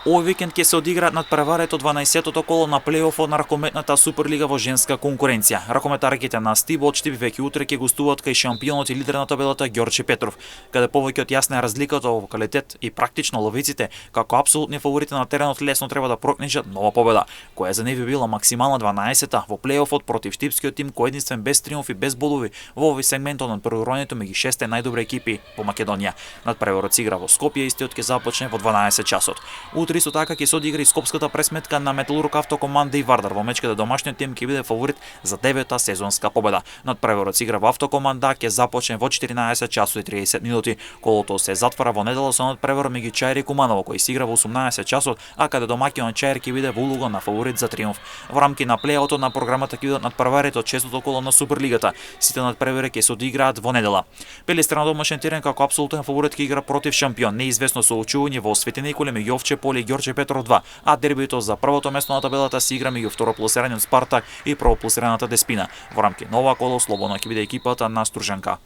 Овој викенд ќе се одиграат надпреварето 12-тото коло на плейофот на ракометната Суперлига во женска конкуренција. Ракометарките на Стибот Штип веќе утре ќе гостуваат кај шампионот и лидер на табелата Ѓорче Петров, каде повеќе јасна е разликата во квалитет и практично ловиците, како апсолутни фаворити на теренот лесно треба да прокнижат нова победа, која за нив би била максимална 12-та во плейофот против штипскиот тим кој единствен без триумф и без бодови во овој сегмент од надпреварувањето меѓу 6 најдобри екипи во Македонија. Надпреварот се игра во Скопје, истиот ќе започне во 12 часот. Утре исто така ќе се одигра и скопската пресметка на Металург Автокоманда и Вардар, во меч каде домашниот тим ќе биде фаворит за 9-та сезонска победа. Надпреварот се игра во Автокоманда, ќе започне во 14 часот и 30 минути. Колото се затвара во недела со надпревар меѓу Чаир и Куманово, кој се игра во 18 часот, а каде домаќинот Чаир ќе биде во улога на фаворит за триумф. Во рамки на плејаутот на програмата ќе бидат надпреварите од 6-тото коло на Суперлигата. Сите надпревари ќе се одиграат во недела. Пелестра на домашен терен како апсолутен фаворит ќе игра против шампион. Неизвестно соочување во Свети Николе меѓу Овче Поле и Ѓорче Петров 2, а дербито за првото место на табелата се игра меѓу второпласираниот Спартак и првопласираната Деспина. Во рамки на ова коло слободно ќе биде екипата на Стружанка.